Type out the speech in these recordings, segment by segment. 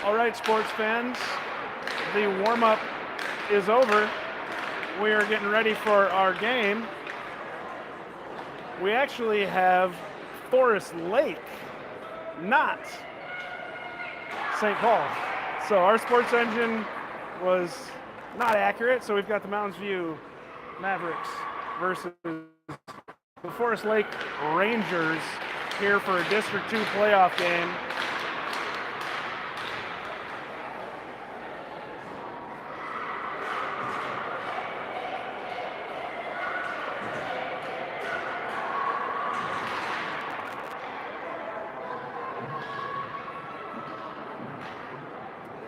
All right, sports fans, the warm-up is over. We are getting ready for our game. We actually have Forest Lake, not St. Paul. So our sports engine was not accurate, so we've got the Mountains View Mavericks versus the Forest Lake Rangers here for a District 2 playoff game.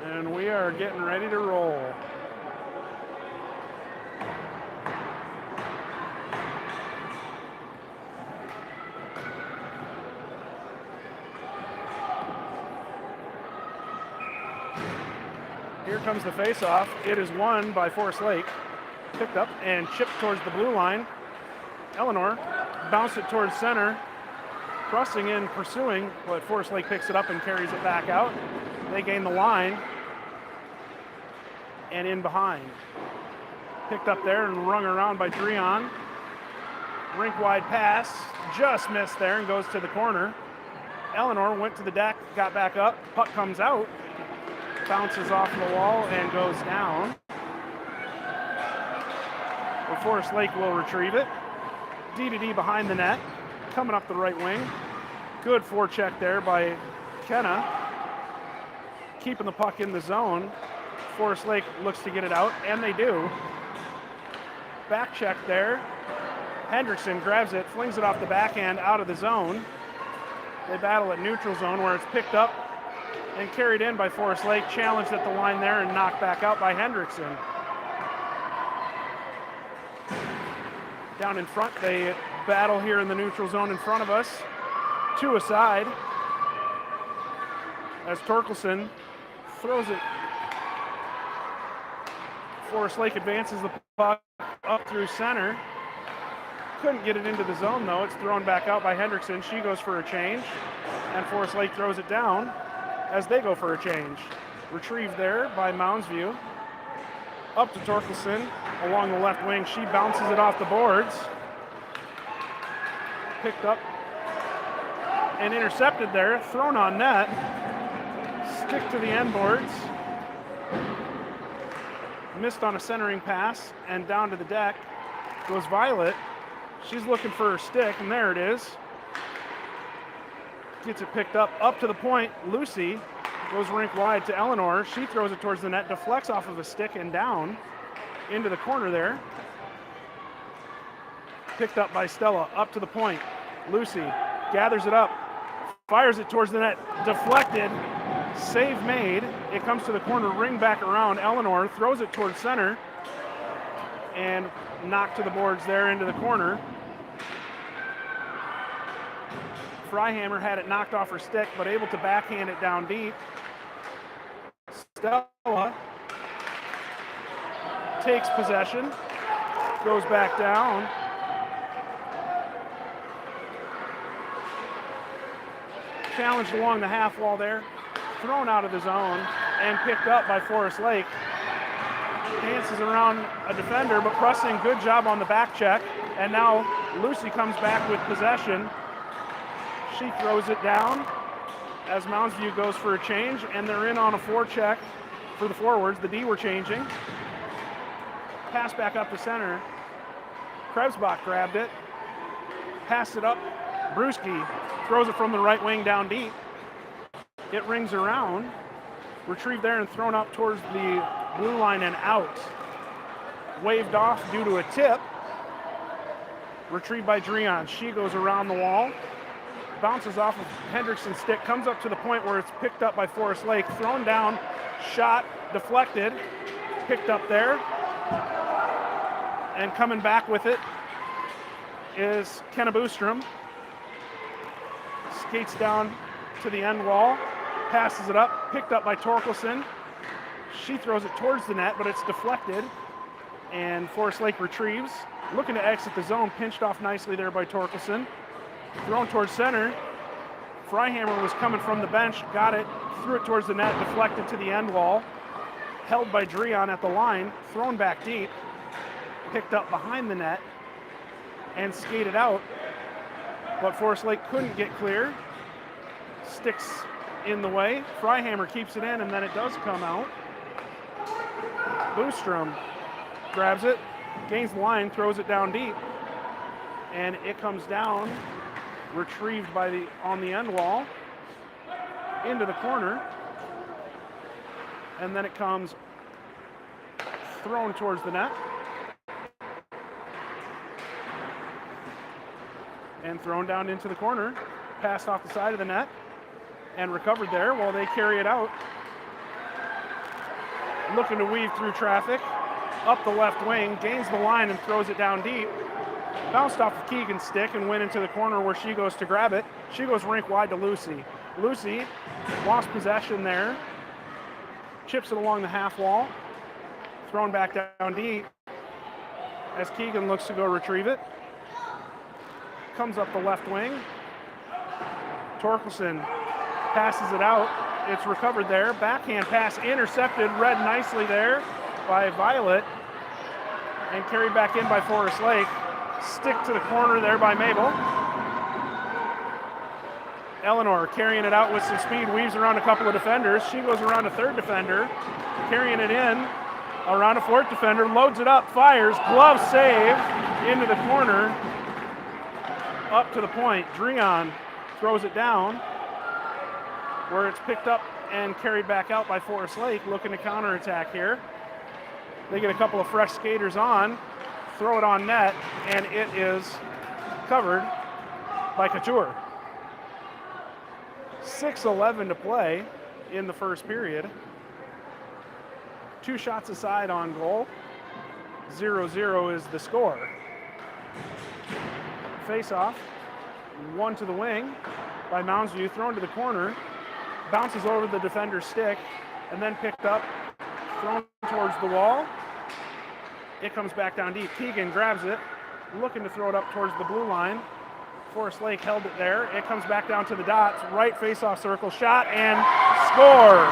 And we are getting ready to roll. Here comes the face-off. It is won by Forest Lake. Picked up and chipped towards the blue line. Eleanor bounced it towards center. Crossing in, pursuing, but Forest Lake picks it up and carries it back out. They gain the line. And in behind. Picked up there and rung around by Dreon. Rink-wide pass. Just missed there and goes to the corner. Eleanor went to the deck, got back up. Puck comes out. Bounces off the wall and goes down. Well, Forest Lake will retrieve it. D behind the net. Coming up the right wing. Good forecheck there by Kenna. Keeping the puck in the zone. Forest Lake looks to get it out, and they do. Back check there. Hendrickson grabs it, flings it off the backhand out of the zone. They battle at neutral zone where it's picked up and carried in by Forest Lake, challenged at the line there and knocked back out by Hendrickson. Down in front, they battle here in the neutral zone in front of us. Two aside as Torkelson throws it. Forest Lake advances the puck up through center. Couldn't get it into the zone though. It's thrown back out by Hendrickson. She goes for a change, and Forest Lake throws it down as they go for a change. Retrieved there by Mounds View. Up to Torkelson along the left wing. She bounces it off the boards. Picked up and intercepted there. Thrown on net. Stick to the end boards. Missed on a centering pass, and down to the deck goes Violet. She's looking for her stick, and there it is. Gets it picked up to the point. Lucy goes rink wide to Eleanor. She throws it towards the net, deflects off of a stick and down into the corner there. Picked up by Stella, up to the point. Lucy gathers it up, fires it towards the net, deflected. Save made. It comes to the corner, ring back around. Eleanor throws it towards center and knocked to the boards there into the corner. Freihammer had it knocked off her stick, but able to backhand it down deep. Stella takes possession, goes back down. Challenged along the half wall there. Thrown out of the zone and picked up by Forest Lake. Dances around a defender, but pressing, good job on the back check. And now Lucy comes back with possession. She throws it down as Mounds View goes for a change, and they're in on a forecheck for the forwards. The D were changing. Pass back up to center. Krebsbach grabbed it. Passed it up. Brewski throws it from the right wing down deep. It rings around, retrieved there and thrown up towards the blue line and out. Waved off due to a tip. Retrieved by Dreon. She goes around the wall, bounces off of Hendrickson's stick, comes up to the point where it's picked up by Forest Lake, thrown down, shot, deflected, picked up there, and coming back with it is Kenna Boostrom. Skates down to the end wall, passes it up, picked up by Torkelson. She throws it towards the net, but it's deflected, and Forest Lake retrieves. Looking to exit the zone, pinched off nicely there by Torkelson. Thrown towards center, Freihammer was coming from the bench, got it, threw it towards the net, deflected to the end wall, held by Dreon at the line, thrown back deep, picked up behind the net, and skated out. But Forest Lake couldn't get clear. Sticks in the way. Freihammer keeps it in, and then it does come out. Boostrom grabs it, gains the line, throws it down deep, and it comes down, retrieved on the end wall, into the corner, and then it comes thrown towards the net, and thrown down into the corner, passed off the side of the net, and recovered there while they carry it out. Looking to weave through traffic, up the left wing, gains the line and throws it down deep. Bounced off of Keegan's stick and went into the corner where she goes to grab it. She goes rink wide to Lucy. Lucy lost possession there, chips it along the half wall, thrown back down deep as Keegan looks to go retrieve it. Comes up the left wing. Torkelson passes it out. It's recovered there. Backhand pass intercepted, read nicely there by Violet, and carried back in by Forest Lake. Stick to the corner there by Mabel. Eleanor carrying it out with some speed, weaves around a couple of defenders. She goes around a third defender, carrying it in, around a fourth defender, loads it up, fires, glove save, into the corner, up to the point. Dreon throws it down, where it's picked up and carried back out by Forest Lake, looking to counterattack here. They get a couple of fresh skaters on, throw it on net, and it is covered by Couture. 6:11 to play in the first period. 2 shots aside on goal. 0-0 is the score. Face-off, one to the wing by Moundsview, thrown to the corner, bounces over the defender's stick, and then picked up, thrown towards the wall. It comes back down deep. Keegan grabs it, looking to throw it up towards the blue line. Forest Lake held it there. It comes back down to the dots, right face-off circle, shot, and score.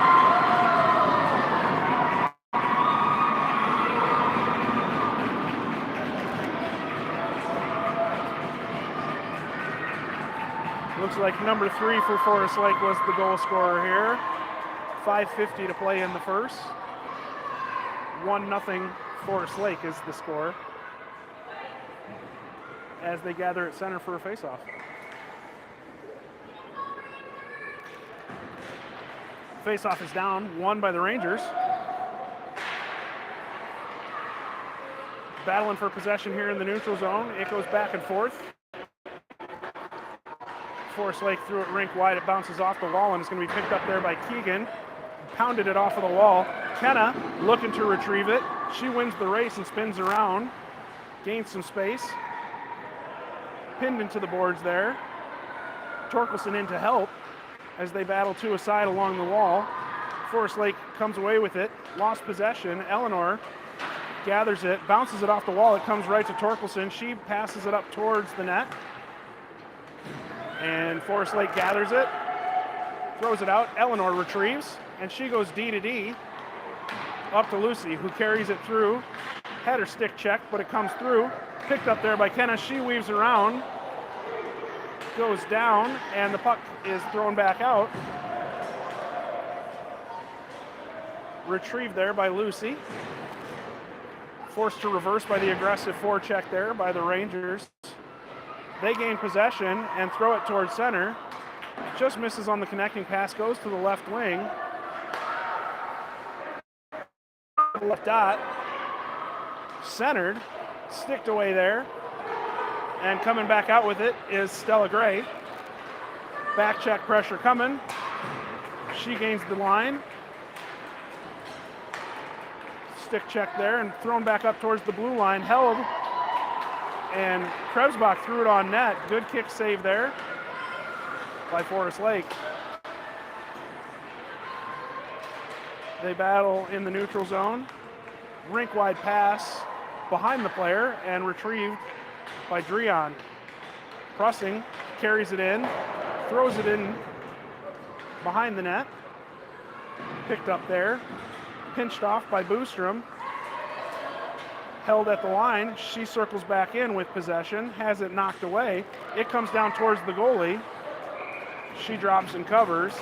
Looks like number 3 for Forest Lake was the goal scorer here. 5:50 to play in the first. 1-0 Forest Lake is the score as they gather at center for a faceoff. Faceoff is down, won by the Rangers. Battling for possession here in the neutral zone. It goes back and forth. Forest Lake threw it rink wide. It bounces off the wall and it's going to be picked up there by Keegan. Pounded it off of the wall. Kenna looking to retrieve it. She wins the race and spins around. Gains some space. Pinned into the boards there. Torkelson in to help as they battle to a side along the wall. Forest Lake comes away with it. Lost possession. Eleanor gathers it, bounces it off the wall. It comes right to Torkelson. She passes it up towards the net. And Forest Lake gathers it, throws it out. Eleanor retrieves, and she goes D to D up to Lucy, who carries it through. Had her stick checked, but it comes through. Picked up there by Kenna. She weaves around, goes down, and the puck is thrown back out. Retrieved there by Lucy. Forced to reverse by the aggressive forecheck there by the Rangers. They gain possession and throw it towards center. Just misses on the connecting pass, goes to the left wing. Left dot, centered, sticked away there, and coming back out with it is Stella Gray. Back check pressure coming. She gains the line. Stick check there and thrown back up towards the blue line, held. And Krebsbach threw it on net. Good kick save there by Forest Lake. They battle in the neutral zone. Rink wide pass behind the player and retrieved by Dreon. Prussing carries it in, throws it in behind the net. Picked up there, pinched off by Boostrom. Held at the line. She circles back in with possession, has it knocked away. It comes down towards the goalie. She drops and covers.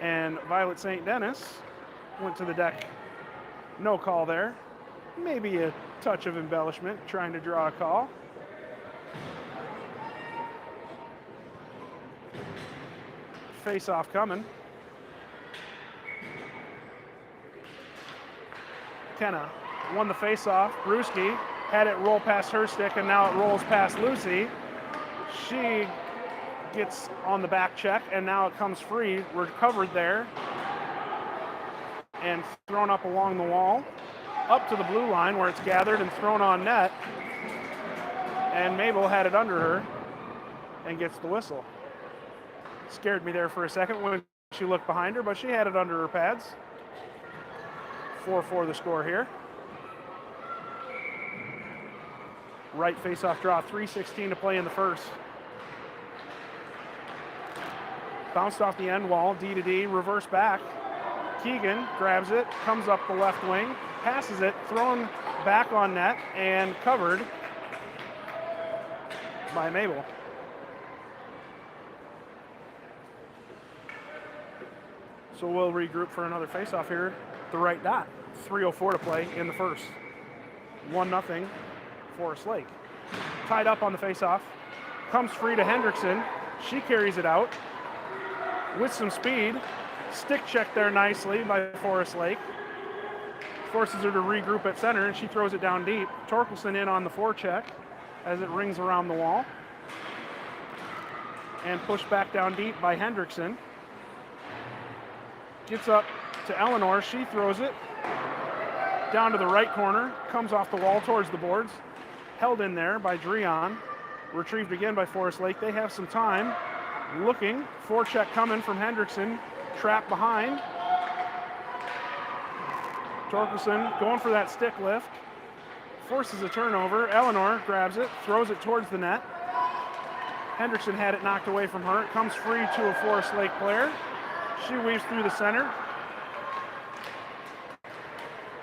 And Violet St. Denis went to the deck. No call there. Maybe a touch of embellishment, trying to draw a call. Face-off coming. Kenna won the face-off. Brewski had it roll past her stick, and now it rolls past Lucy. She gets on the back check, and now it comes free, recovered there, and thrown up along the wall, up to the blue line where it's gathered and thrown on net. And Mabel had it under her and gets the whistle. Scared me there for a second when she looked behind her, but she had it under her pads. 4-4 the score here. Right face-off draw, 3:16 to play in the first. Bounced off the end wall, D to D, reverse back. Keegan grabs it, comes up the left wing, passes it, thrown back on net, and covered by Mabel. So we'll regroup for another face-off here. The right dot. 3:04 to play in the first. 1-0 Forest Lake. Tied up on the face-off. Comes free to Hendrickson. She carries it out with some speed. Stick check there nicely by Forest Lake. Forces her to regroup at center, and she throws it down deep. Torkelson in on the forecheck as it rings around the wall. And pushed back down deep by Hendrickson. Gets up to Eleanor. She throws it down to the right corner. Comes off the wall towards the boards. Held in there by Dreon. Retrieved again by Forest Lake. They have some time. Looking. Forecheck coming from Hendrickson. Trapped behind. Torkelson going for that stick lift. Forces a turnover. Eleanor grabs it. Throws it towards the net. Hendrickson had it knocked away from her. It comes free to a Forest Lake player. She weaves through the center.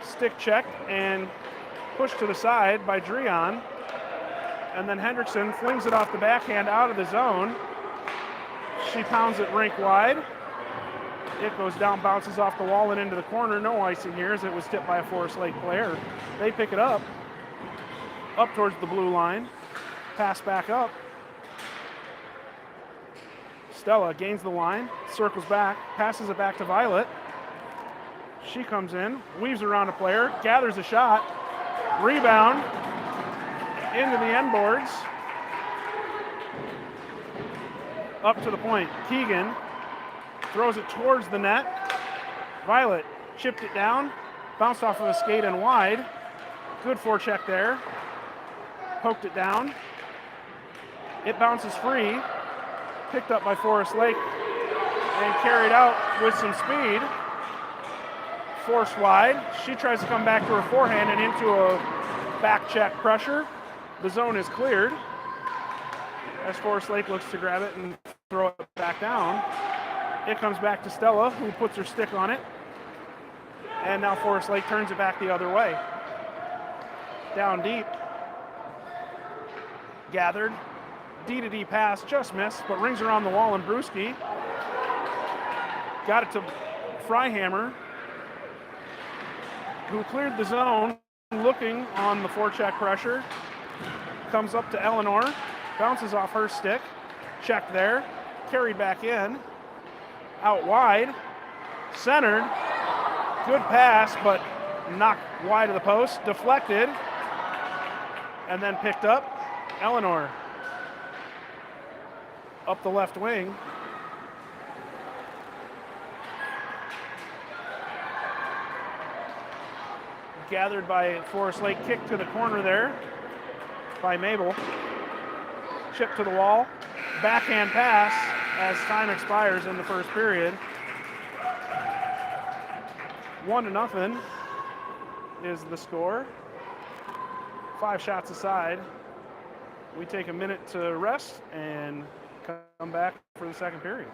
Stick check and pushed to the side by Dreon. And then Hendrickson flings it off the backhand out of the zone. She pounds it rink wide. It goes down, bounces off the wall and into the corner. No icing here as it was tipped by a Forest Lake player. They pick it up towards the blue line. Pass back up. Stella gains the line, circles back, passes it back to Violet. She comes in, weaves around a player, gathers a shot, rebound into the end boards. Up to the point. Keegan throws it towards the net. Violet chipped it down, bounced off of a skate and wide. Good forecheck there. Poked it down. It bounces free. Picked up by Forest Lake and carried out with some speed. Forced wide. She tries to come back to her forehand and into a back check pressure. The zone is cleared as Forest Lake looks to grab it and throw it back down. It comes back to Stella, who puts her stick on it. And now Forest Lake turns it back the other way. Down deep. Gathered. D to D pass, just missed, but rings around the wall, and Brewski got it to Freihammer, who cleared the zone, looking on the forecheck pressure. Comes up to Eleanor, bounces off her stick, checked there, carried back in, out wide, centered, good pass, but knocked wide of the post, deflected, and then picked up. Eleanor up the left wing. Gathered by Forest Lake, kick to the corner there by Mabel. Chip to the wall, backhand pass as time expires in the first period. 1-0 is the score. 5 shots aside. We take a minute to rest and come back for the second period.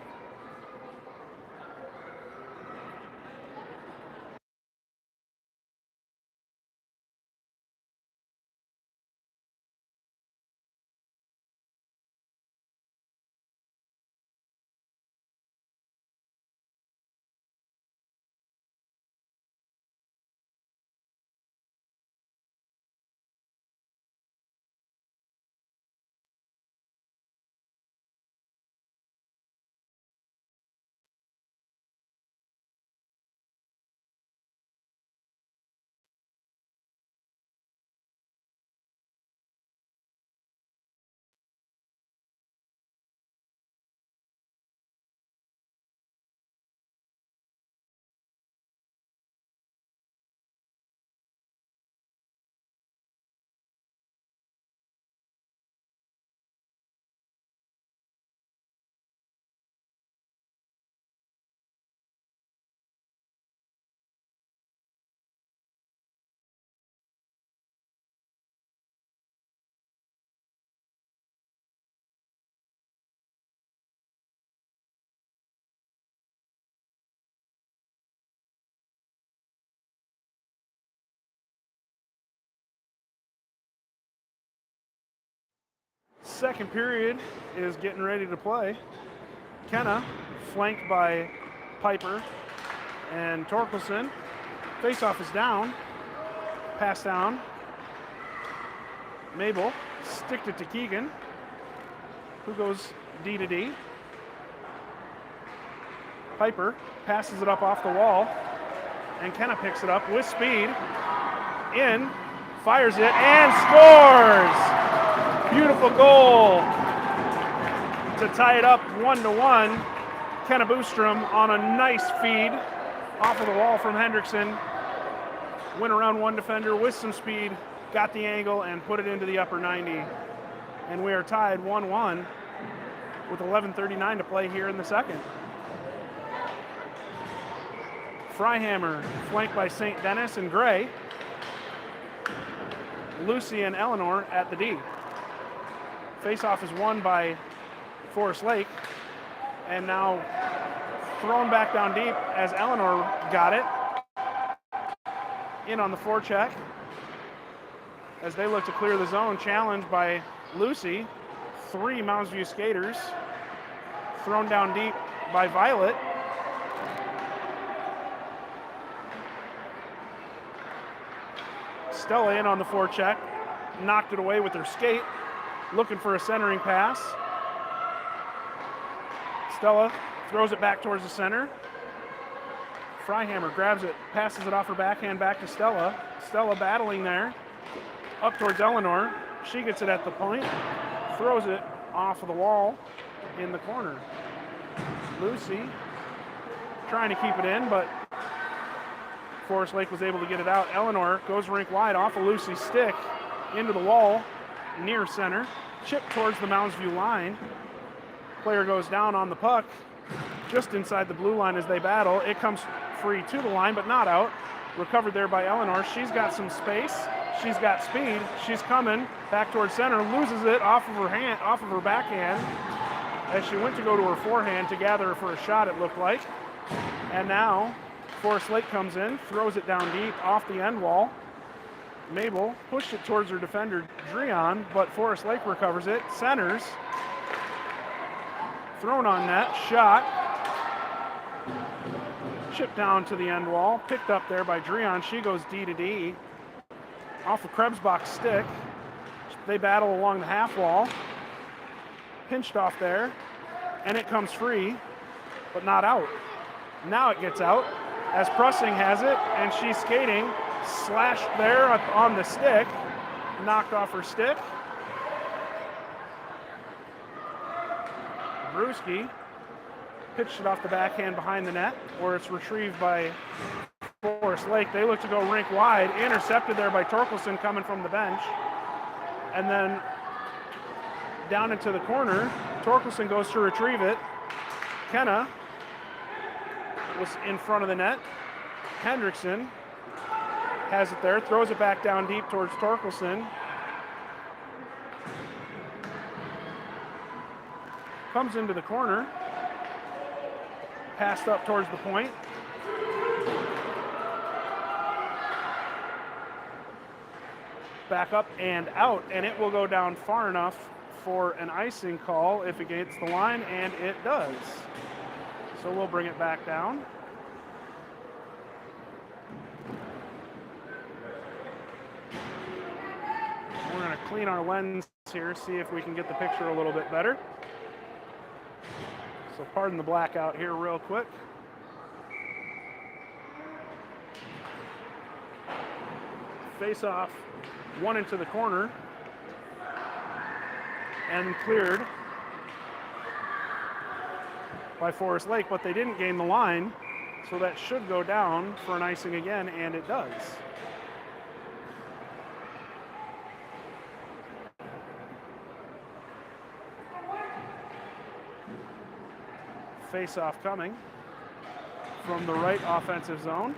Second period is getting ready to play. Kenna, flanked by Piper and Torkelson. Face-off is down. Pass down. Mabel sticked it to Keegan, who goes D to D. Piper passes it up off the wall, and Kenna picks it up with speed. In, fires it, and scores! Beautiful goal to tie it up 1-1. Kenna Boostrom on a nice feed off of the wall from Hendrickson. Went around one defender with some speed, got the angle, and put it into the upper 90. And we are tied 1-1 with 11:39 to play here in the second. Freihammer, flanked by St. Denis and Gray. Lucy and Eleanor at the D. Face-off is won by Forest Lake, and now thrown back down deep as Eleanor got it. In on the forecheck as they look to clear the zone, challenged by Lucy. 3 Mounds View skaters. Thrown down deep by Violet. Stella in on the forecheck, knocked it away with her skate. Looking for a centering pass. Stella throws it back towards the center. Freihammer grabs it, passes it off her backhand back to Stella. Stella battling there. Up towards Eleanor. She gets it at the point. Throws it off of the wall in the corner. Lucy trying to keep it in, but Forest Lake was able to get it out. Eleanor goes rink wide off of Lucy's stick into the wall. Near center, chip towards the Mounds View line. Player goes down on the puck, just inside the blue line as they battle. It comes free to the line, but not out. Recovered there by Eleanor. She's got some space. She's got speed. She's coming back towards center. Loses it off of her backhand as she went to go to her forehand to gather for a shot. It looked like, and now Forest Lake comes in, throws it down deep off the end wall. Mabel pushed it towards her defender, Dreon, but Forest Lake recovers it, centers, thrown on net, shot, chipped down to the end wall, picked up there by Dreon. She goes D to D, off of Krebsbach's stick. They battle along the half wall, pinched off there, and it comes free, but not out. Now it gets out, as Prussing has it, and she's skating. Slashed there on the stick, knocked off her stick. Brewski pitched it off the backhand behind the net, where it's retrieved by Forest Lake. They look to go rink wide, intercepted there by Torkelson coming from the bench. And then down into the corner, Torkelson goes to retrieve it. Kenna was in front of the net. Hendrickson has it there, throws it back down deep towards Torkelson. Comes into the corner. Passed up towards the point. Back up and out, and it will go down far enough for an icing call if it gets the line, and it does. So we'll bring it back down. We're going to clean our lens here, see if we can get the picture a little bit better. So pardon the blackout here real quick. Face off, one into the corner, and cleared by Forest Lake, but they didn't gain the line, so that should go down for an icing again, and it does. Face-off coming from the right offensive zone.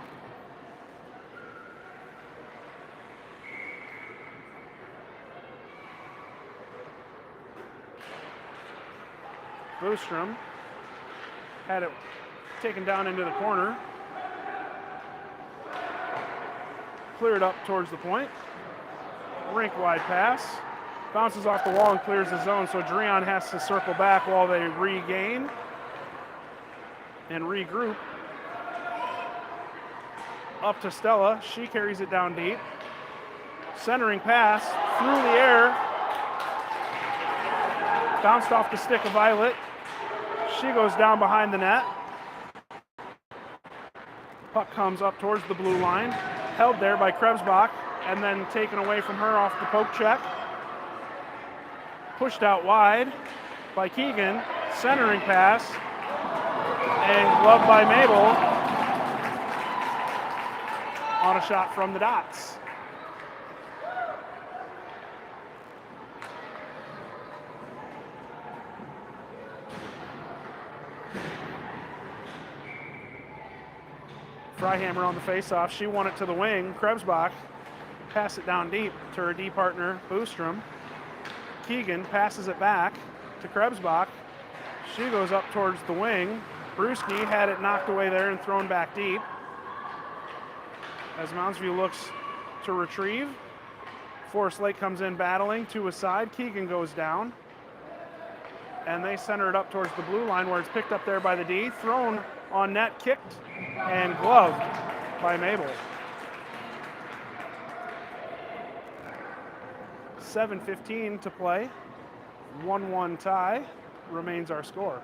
Boostrom had it taken down into the corner. Cleared up towards the point. Rink-wide pass. Bounces off the wall and clears the zone, so Dreon has to circle back while they regain and regroup. Up to Stella. She carries it down deep. Centering pass through the air. Bounced off the stick of Violet. She goes down behind the net. Puck comes up towards the blue line. Held there by Krebsbach and then taken away from her off the poke check. Pushed out wide by Keegan. Centering pass. And gloved by Mabel on a shot from the dots. Freihammer on the faceoff. She won it to the wing. Krebsbach pass it down deep to her D partner, Boostrom. Keegan passes it back to Krebsbach. She goes up towards the wing. Brewski had it knocked away there and thrown back deep. As Mounds View looks to retrieve. Forest Lake comes in battling to a side. Keegan goes down. And they center it up towards the blue line where it's picked up there by the D. Thrown on net, kicked, and gloved by Mabel. 7:15 to play. 1-1 tie remains our score.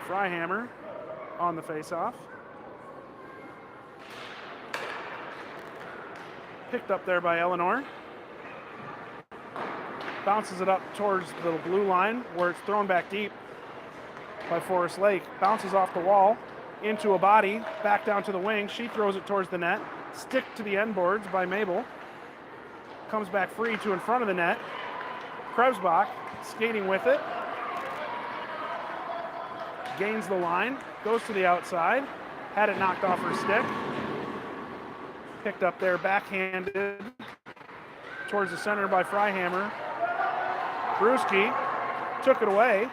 Freihammer on the faceoff. Picked up there by Eleanor. Bounces it up towards the blue line where it's thrown back deep by Forest Lake. Bounces off the wall into a body, back down to the wing. She throws it towards the net. Stick to the end boards by Mabel. Comes back free to in front of the net. Krebsbach skating with it. Gains the line, goes to the outside. Had it knocked off her stick. Picked up there, backhanded towards the center by Freihammer. Brewski took it away.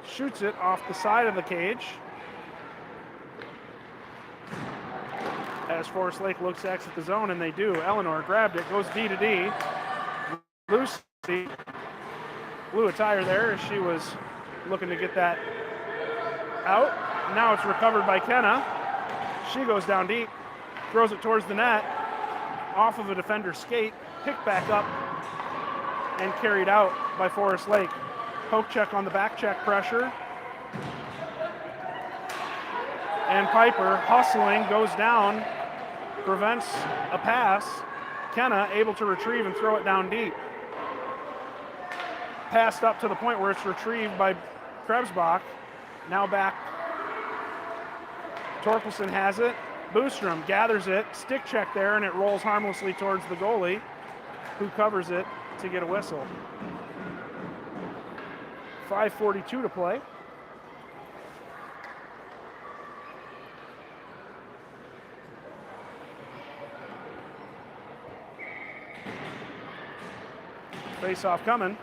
Shoots it off the side of the cage. As Forest Lake looks to exit the zone, and they do. Eleanor grabbed it, goes D to D. Lucy blew a tire there as she was looking to get that out. Now it's recovered by Kenna. She goes down deep, throws it towards the net, off of a defender's skate, picked back up, and carried out by Forest Lake. Poke check on the back check pressure. And Piper, hustling, goes down, prevents a pass. Kenna able to retrieve and throw it down deep. Passed up to the point where it's retrieved by Krebsbach. Now back. Torkelson has it. Boostrom gathers it. Stick check there, and it rolls harmlessly towards the goalie, who covers it to get a whistle. 5:42 to play. Face-off coming.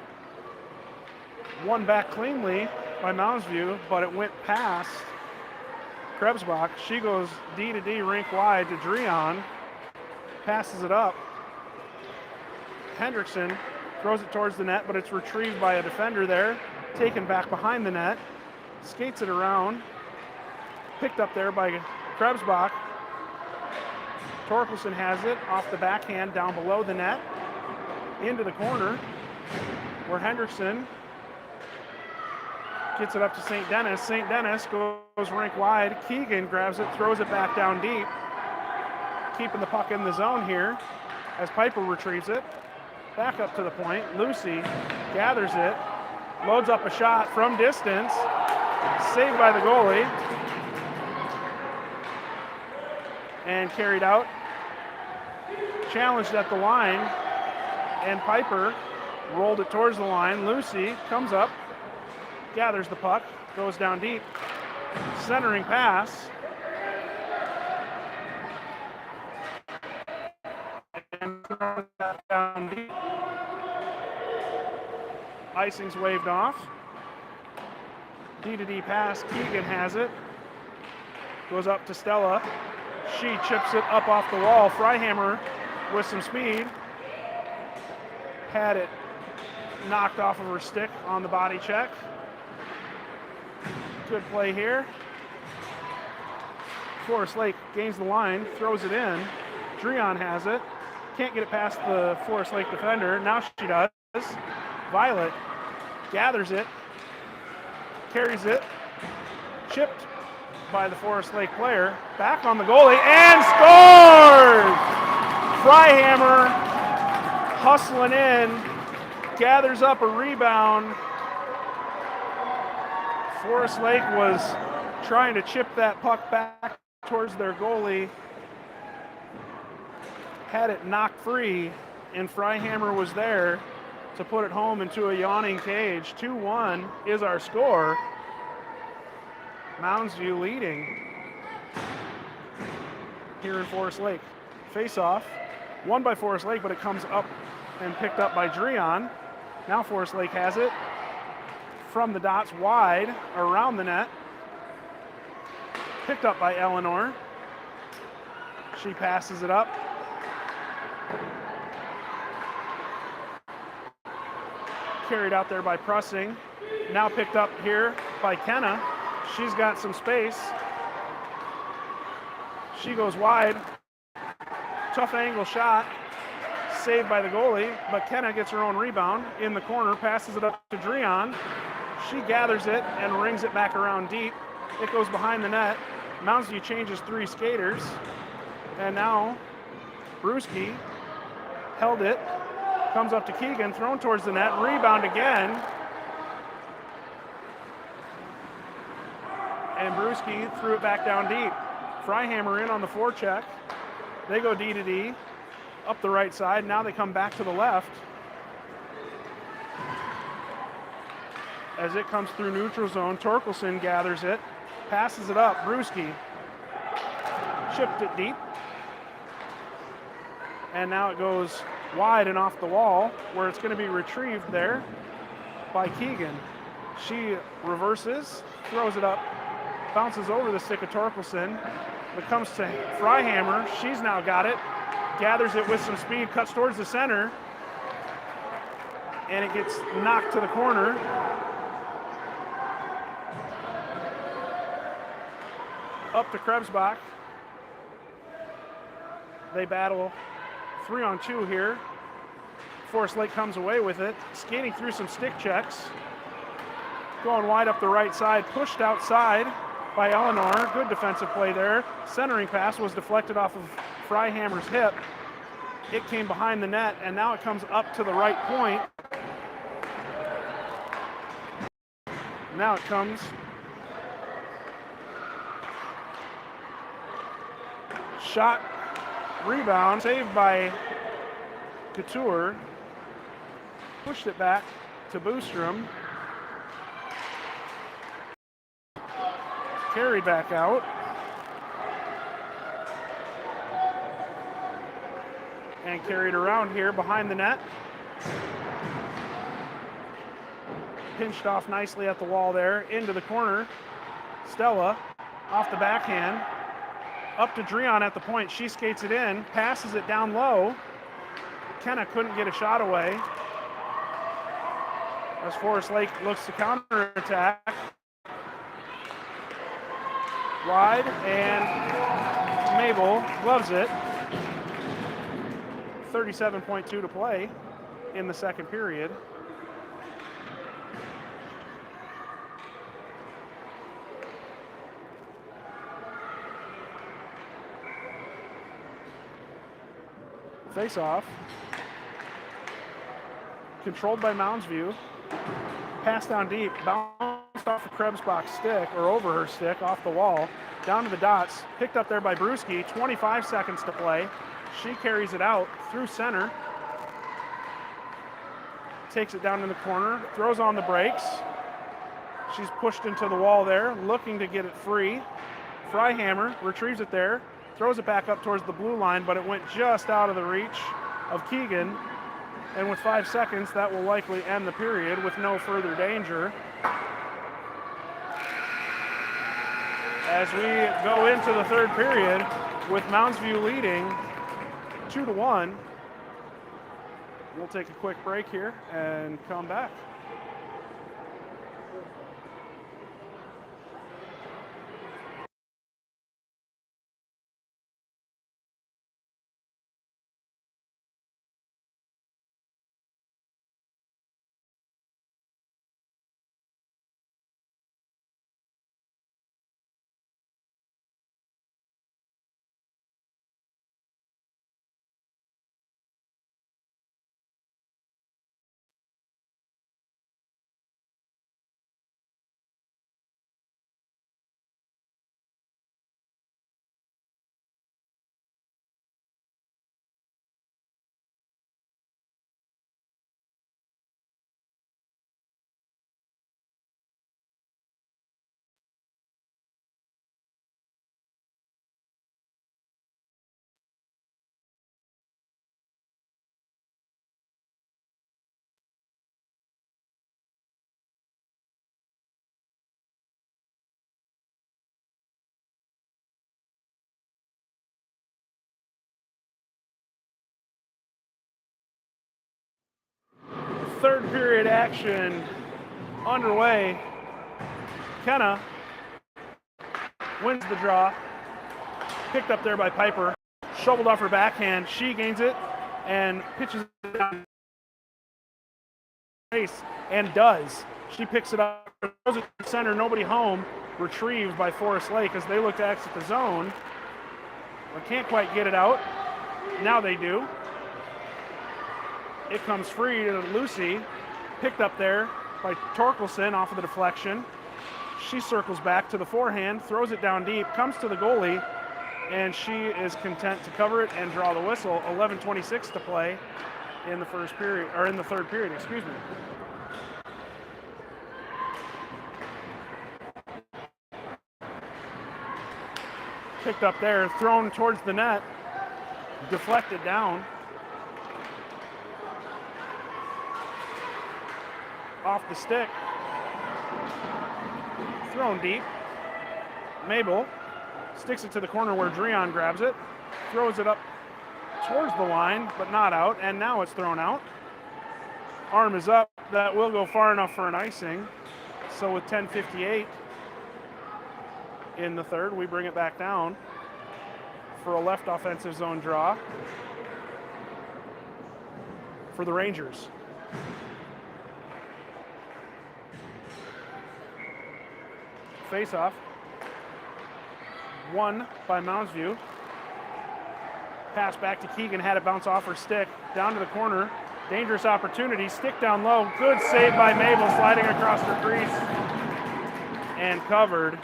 Won back cleanly by Mounds View, but it went past Krebsbach. She goes D to D, rink wide to Dreon. Passes it up. Hendrickson throws it towards the net, but it's retrieved by a defender there. Taken back behind the net. Skates it around. Picked up there by Krebsbach. Torkelson has it off the backhand down below the net. Into the corner where Hendrickson gets it up to St. Denis. St. Denis goes rink wide. Keegan grabs it, throws it back down deep. Keeping the puck in the zone here as Piper retrieves it. Back up to the point. Lucy gathers it, loads up a shot from distance. Saved by the goalie. And carried out. Challenged at the line. And Piper rolled it towards the line. Lucy comes up, gathers the puck, goes down deep. Centering pass. And throws that down deep. Icing's waved off. D to D pass. Keegan has it. Goes up to Stella. She chips it up off the wall. Freihammer with some speed. Had it knocked off of her stick on the body check. Good play here. Forest Lake gains the line, throws it in. Dreon has it. Can't get it past the Forest Lake defender. Now she does. Violet gathers it, carries it, chipped by the Forest Lake player. Back on the goalie and scores! Freihammer hustling in, gathers up a rebound. Forest Lake was trying to chip that puck back towards their goalie. Had it knocked free, and Freihammer was there to put it home into a yawning cage. 2-1 is our score. Mounds View leading here in Forest Lake. Face-off, won by Forest Lake, but it comes up and picked up by Dreon. Now Forest Lake has it from the dots wide around the net. Picked up by Eleanor. She passes it up. Carried out there by Prussing. Now picked up here by Kenna. She's got some space. She goes wide. Tough angle shot. Saved by the goalie, but Kenna gets her own rebound in the corner, passes it up to Dreon. She gathers it and rings it back around deep. It goes behind the net. Mounds View changes 3 skaters. And now Brewski held it. Comes up to Keegan, thrown towards the net, rebound again. And Brewski threw it back down deep. Freihammer in on the forecheck. They go D to D, up the right side. Now they come back to the left. As it comes through neutral zone, Torkelson gathers it, passes it up. Brewski chipped it deep. And now it goes wide and off the wall, where it's going to be retrieved there by Keegan. She reverses, throws it up, bounces over the stick of Torkelson. It comes to Freihammer. She's now got it, gathers it with some speed, cuts towards the center, and it gets knocked to the corner. Up to Krebsbach. They battle 3-on-2 here. Forest Lake comes away with it. Skating through some stick checks. Going wide up the right side. Pushed outside by Eleanor. Good defensive play there. Centering pass was deflected off of Freihammer's hip. It came behind the net, and now it comes up to the right point. Now it comes. Shot, rebound, saved by Couture. Pushed it back to Boostrom. Carried back out. And carried around here behind the net. Pinched off nicely at the wall there, into the corner. Stella off the backhand, up to Dreon at the point. She skates it in, passes it down low. Kenna couldn't get a shot away. As Forest Lake looks to counterattack. Wide, and Mabel gloves it. 37.2 to play in the second period. Face off. Controlled by Mounds View. Pass down deep, bounced off the Krebs box stick, or over her stick, off the wall, down to the dots, picked up there by Brewski, 25 seconds to play. She carries it out through center, takes it down in the corner, throws on the brakes. She's pushed into the wall there, looking to get it free. Freihammer retrieves it there, throws it back up towards the blue line, but it went just out of the reach of Keegan. And with 5 seconds, that will likely end the period with no further danger. As we go into the third period with Mounds View leading 2-1. We'll take a quick break here and come back. Third period action underway. Kenna wins the draw. Picked up there by Piper. Shoveled off her backhand. She gains it and pitches it down face, and does. She picks it up, throws it to center, nobody home. Retrieved by Forest Lake as they look to exit the zone. But can't quite get it out. Now they do. It comes free to Lucy, picked up there by Torkelson off of the deflection. She circles back to the forehand, throws it down deep, comes to the goalie, and she is content to cover it and draw the whistle. 11:26 to play in the first period, or in the third period, excuse me. Picked up there, thrown towards the net, deflected down. Off the stick, thrown deep. Mabel sticks it to the corner where Dreon grabs it, throws it up towards the line, but not out, and now it's thrown out. Arm is up, that will go far enough for an icing. So with 10:58 in the third, we bring it back down for a left offensive zone draw for the Rangers. Face-off, won by Mounds View. Pass back to Keegan, had it bounce off her stick, down to the corner. Dangerous opportunity, stick down low. Good save by Mabel, sliding across her crease and covered.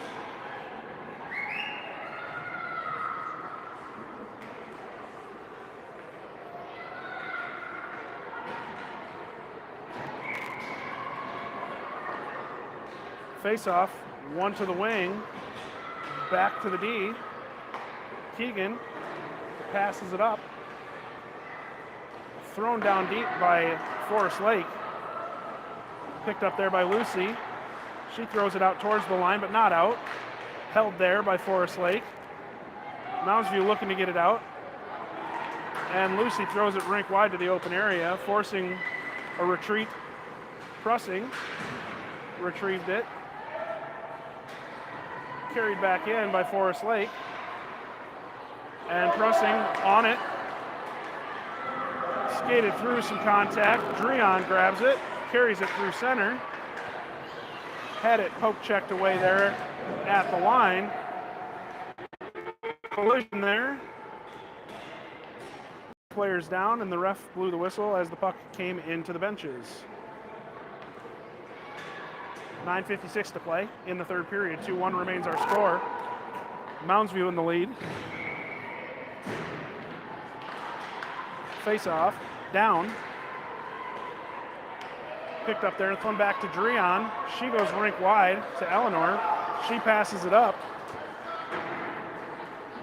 Face-off. One to the wing, back to the D. Keegan passes it up. Thrown down deep by Forest Lake. Picked up there by Lucy. She throws it out towards the line, but not out. Held there by Forest Lake. Mounds View looking to get it out. And Lucy throws it rink wide to the open area, forcing a retreat. Prussing retrieved it. Carried back in by Forest Lake. And Prussing on it. Skated through some contact. Dreon grabs it, carries it through center. Had it poke checked away there at the line. Collision there. Players down, and the ref blew the whistle as the puck came into the benches. 9:56 to play in the third period. 2-1 remains our score. Mounds View in the lead. Face off, down. Picked up there and thrown back to Dreon. She goes rink wide to Eleanor. She passes it up.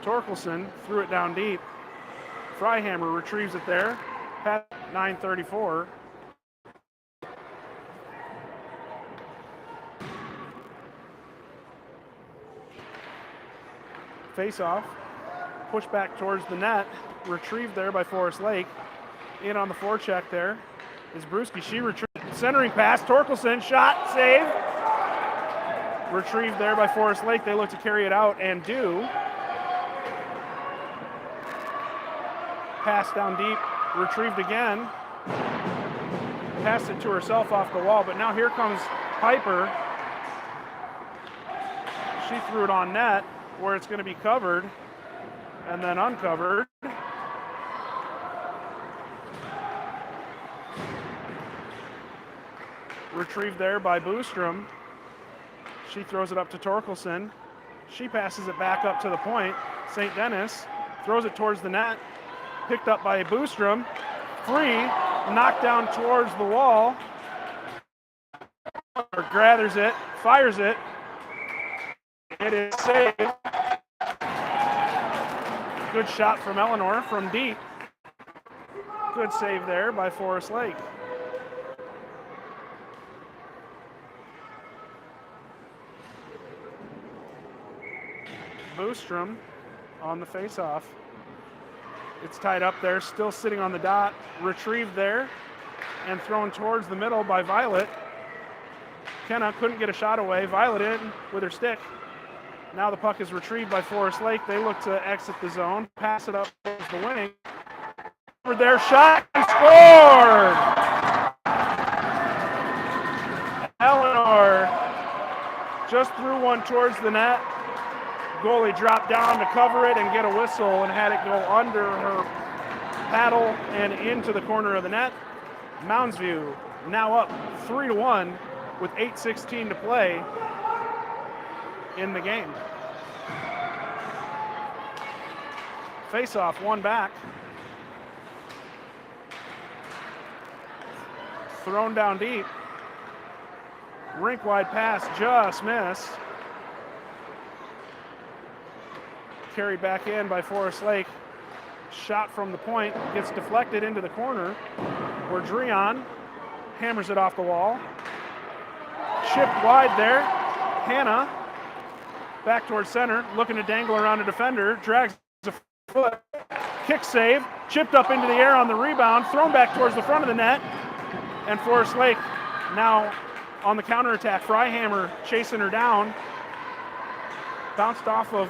Torkelson threw it down deep. Freihammer retrieves it there. Pat 9:34. Face off. Push back towards the net. Retrieved there by Forest Lake. In on the forecheck there is Brewski. She retrieved. Centering pass. Torkelson. Shot. Save. Retrieved there by Forest Lake. They look to carry it out and do. Pass down deep. Retrieved again. Passed it to herself off the wall, but now here comes Piper. She threw it on net where it's going to be covered and then uncovered. Retrieved there by Boostrom. She throws it up to Torkelson. She passes it back up to the point. St. Denis throws it towards the net. Picked up by Boostrom. Free. Knocked down towards the wall. Gathers it. Fires it. It is saved. Good shot from Eleanor from deep. Good save there by Forest Lake. Boostrom on the face-off. It's tied up there, still sitting on the dot. Retrieved there and thrown towards the middle by Violet. Kenna couldn't get a shot away. Violet in with her stick. Now the puck is retrieved by Forest Lake. They look to exit the zone, pass it up towards the wing. For their shot and scored! Eleanor just threw one towards the net. Goalie dropped down to cover it and get a whistle and had it go under her paddle and into the corner of the net. Mounds View now up 3-1 with 8:16 to play in the game. Face-off, one back. Thrown down deep. Rink-wide pass, just missed. Carried back in by Forest Lake. Shot from the point, gets deflected into the corner where Dreon hammers it off the wall. Chipped wide there. Hannah back towards center, looking to dangle around a defender, drags a foot, kick save, chipped up into the air on the rebound, thrown back towards the front of the net, and Forest Lake now on the counterattack. Freihammer chasing her down, bounced off of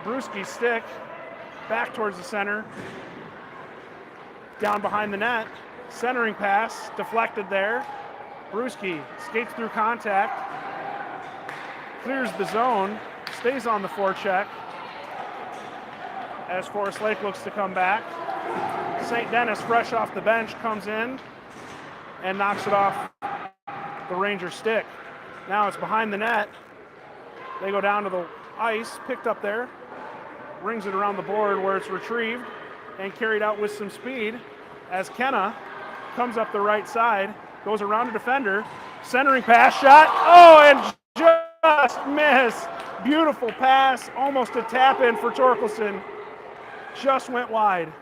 Brewski's stick, back towards the center, down behind the net, centering pass, deflected there. Brewski skates through contact, clears the zone, stays on the forecheck as Forest Lake looks to come back. St. Denis, fresh off the bench, comes in and knocks it off the Ranger stick. Now it's behind the net. They go down to the ice, picked up there, rings it around the board where it's retrieved and carried out with some speed as Kenna comes up the right side, goes around a defender, centering pass, shot, oh, and just miss. Beautiful pass, almost a tap in for Torkelson. Just went wide.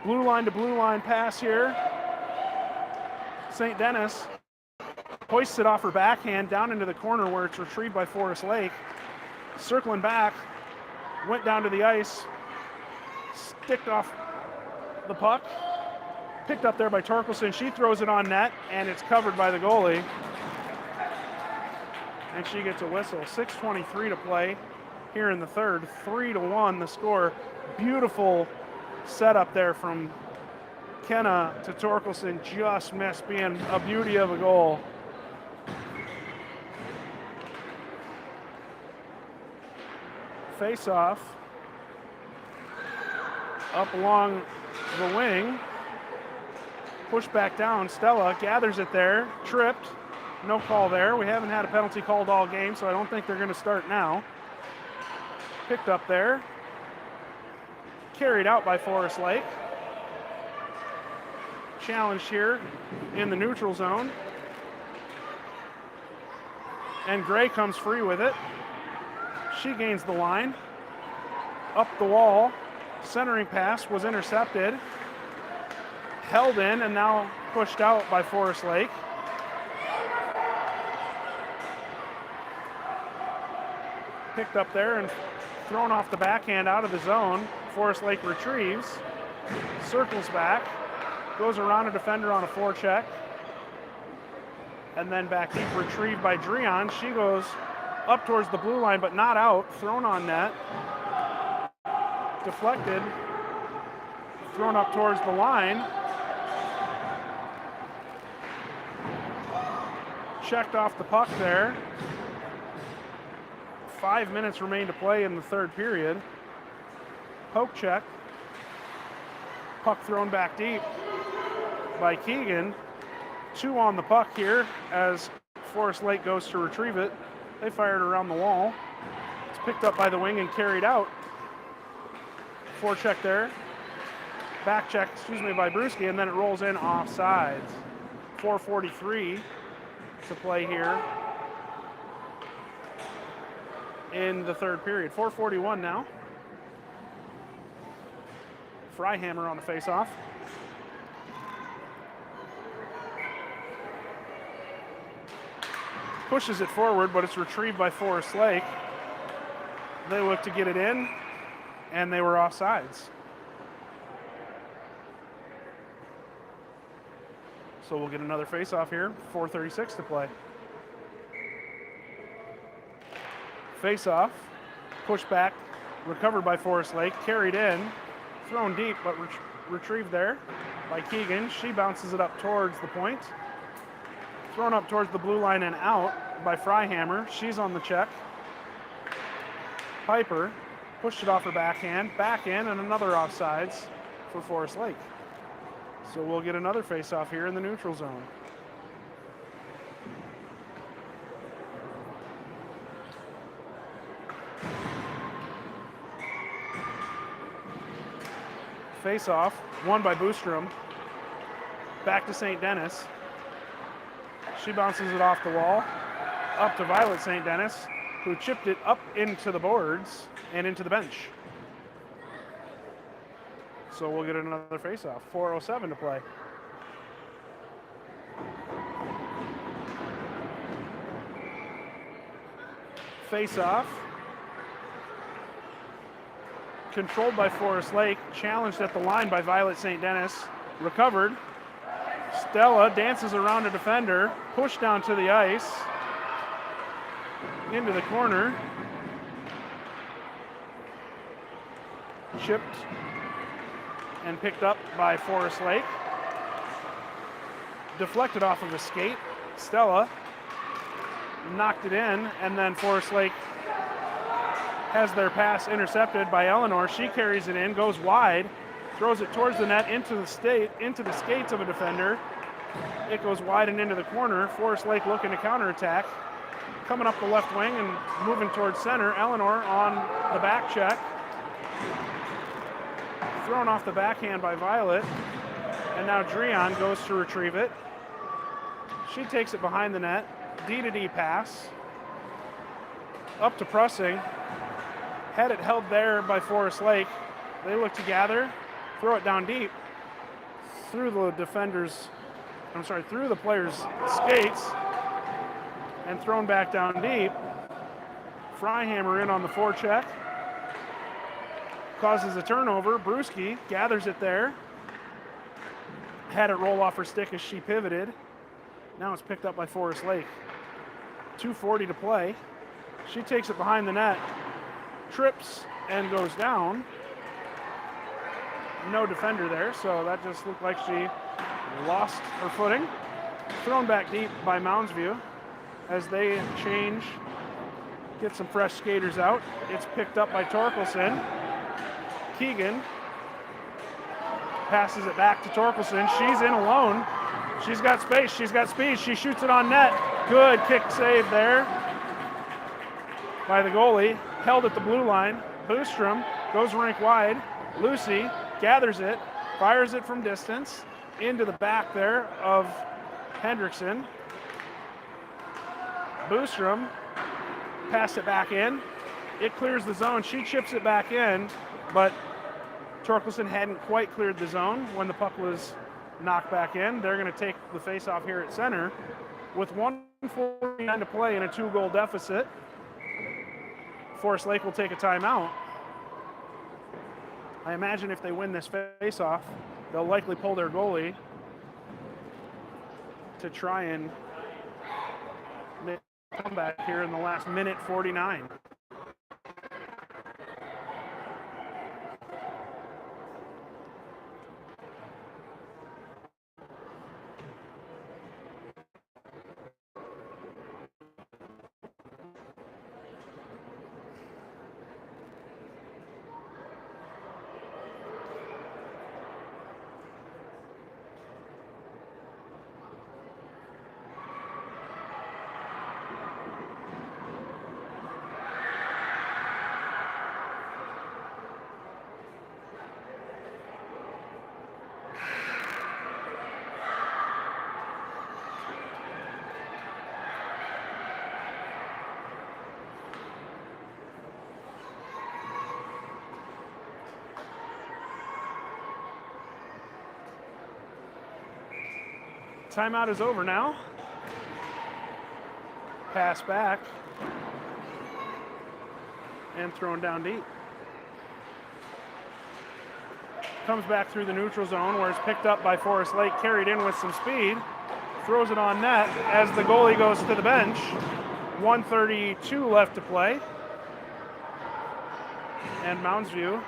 Blue line to blue line pass here. St. Denis hoists it off her backhand down into the corner where it's retrieved by Forest Lake. Circling back, went down to the ice, sticked off the puck, picked up there by Torkelson. She throws it on net, and it's covered by the goalie. And she gets a whistle. 6:23 to play here in the third. 3-1 the score. Beautiful setup there from Kenna to Torkelson. Just missed, being a beauty of a goal. Face off. Up along the wing. Push back down. Stella gathers it there. Tripped. No call there. We haven't had a penalty called all game, so I don't think they're going to start now. Picked up there. Carried out by Forest Lake. Challenge here in the neutral zone. And Gray comes free with it. She gains the line. Up the wall. Centering pass was intercepted. Held in and now pushed out by Forest Lake. Picked up there and thrown off the backhand out of the zone. Forest Lake retrieves, circles back, goes around a defender on a forecheck, and then back deep, retrieved by Dreon. She goes up towards the blue line, but not out, thrown on net, deflected, thrown up towards the line, checked off the puck there. 5 minutes remain to play in the third period. Poke check. Puck thrown back deep by Keegan. 2 on the puck here as Forest Lake goes to retrieve it. They fired around the wall. It's picked up by the wing and carried out. Forecheck there. Back check, by Brewski, and then it rolls in offsides. 4:43 to play here in the third period. 4:41 now. Freihammer on the faceoff. Pushes it forward, but it's retrieved by Forest Lake. They look to get it in, and they were offsides. So we'll get another faceoff here. 4:36 to play. Face-off, push back, recovered by Forest Lake, carried in, thrown deep, but retrieved there by Keegan. She bounces it up towards the point. Thrown up towards the blue line and out by Freihammer. She's on the check. Piper pushed it off her backhand, back in, and another offsides for Forest Lake. So we'll get another face-off here in the neutral zone. Face-off, won by Boostrom. Back to St. Denis. She bounces it off the wall, up to Violet St. Denis, who chipped it up into the boards and into the bench. So we'll get another face-off. 4:07 to play. Face-off. Controlled by Forest Lake, challenged at the line by Violet St. Denis, recovered. Stella dances around a defender, pushed down to the ice, into the corner. Chipped and picked up by Forest Lake. Deflected off of a skate. Stella knocked it in, and then Forest Lake has their pass intercepted by Eleanor. She carries it in, goes wide, throws it towards the net into the skates of a defender. It goes wide and into the corner. Forest Lake looking to counterattack. Coming up the left wing and moving towards center. Eleanor on the back check. Thrown off the backhand by Violet. And now Dreon goes to retrieve it. She takes it behind the net. D-to-D pass. Up to Prussing. Had it held there by Forest Lake. They look to gather, throw it down deep through the player's skates. and thrown back down deep. Freihammer in on the forecheck. Causes a turnover. Brewski gathers it there. Had it roll off her stick as she pivoted. Now it's picked up by Forest Lake. 2:40 to play. She takes it behind the net, trips and goes down. No defender there, so that just looked like she lost her footing. Thrown back deep by Moundsview as they change, get some fresh skaters out. It's picked up by Torkelson. Keegan passes it back to Torkelson. She's in alone. She's got space, she's got speed. She shoots it on net. Good kick save there by the goalie. Held at the blue line. Boostrom goes rink wide. Lucy gathers it, fires it from distance into the back there of Hendrickson. Boostrom passed it back in. It clears the zone. She chips it back in, but Torkelson hadn't quite cleared the zone when the puck was knocked back in. They're going to take the face-off here at center with 1:49 to play in a 2-goal deficit. Forest Lake will take a timeout. I imagine if they win this face-off, they'll likely pull their goalie to try and make a comeback here in the last minute 49. Timeout is over now. Pass back. And thrown down deep. Comes back through the neutral zone where it's picked up by Forest Lake, carried in with some speed. Throws it on net as the goalie goes to the bench. 1:32 left to play. And Moundsview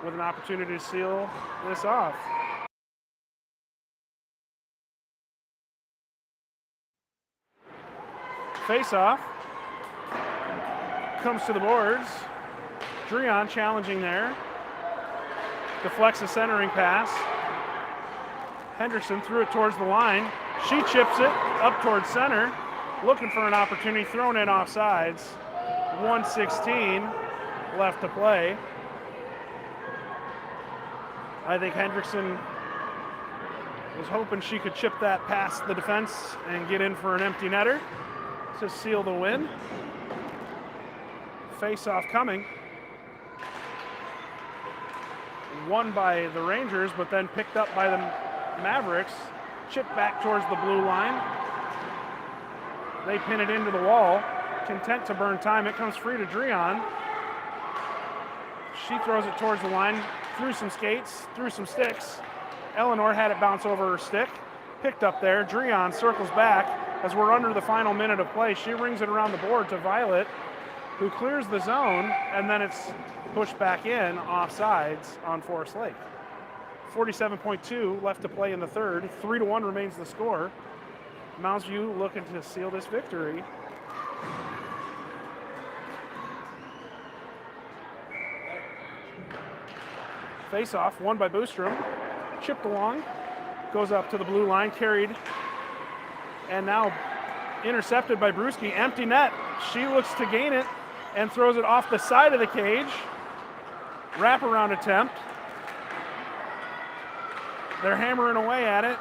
with an opportunity to seal this off. Face-off. Comes to the boards. Dreon challenging there. Deflects a centering pass. Henderson threw it towards the line. She chips it up towards center. Looking for an opportunity, thrown in offsides. 1:16 left to play. I think Hendrickson was hoping she could chip that past the defense and get in for an empty netter to seal the win. Face-off coming. Won by the Rangers, but then picked up by the Mavericks. Chipped back towards the blue line. They pin it into the wall. Content to burn time. It comes free to Dreon. She throws it towards the line. Through some skates, through some sticks. Eleanor had it bounce over her stick. Picked up there. Dreon circles back as we're under the final minute of play. She rings it around the board to Violet, who clears the zone, and then it's pushed back in offsides on Forest Lake. 47.2 left to play in the third. 3-1 remains the score. Moundsview looking to seal this victory. Face-off, won by Boostrom. Chipped along, goes up to the blue line, carried, and now intercepted by Brewski. Empty net. She looks to gain it and throws it off the side of the cage. Wraparound attempt. They're hammering away at it.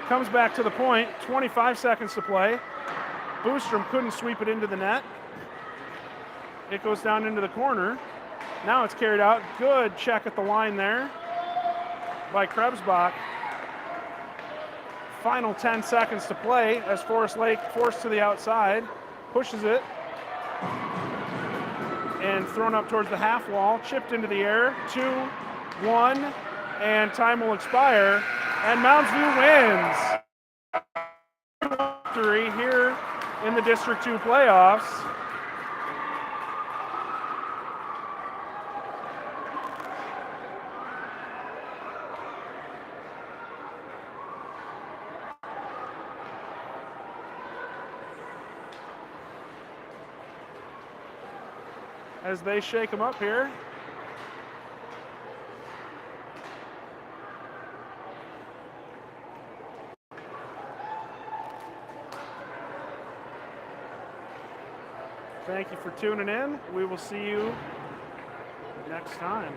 Comes back to the point. 25 seconds to play. Boostrom couldn't sweep it into the net. It goes down into the corner. Now it's carried out. Good check at the line there by Krebsbach. Final 10 seconds to play as Forest Lake forced to the outside, pushes it, and thrown up towards the half wall, chipped into the air, 2-1, and time will expire, and Mounds View wins. Victory here in the District 2 playoffs. As they shake them up here. Thank you for tuning in. We will see you next time.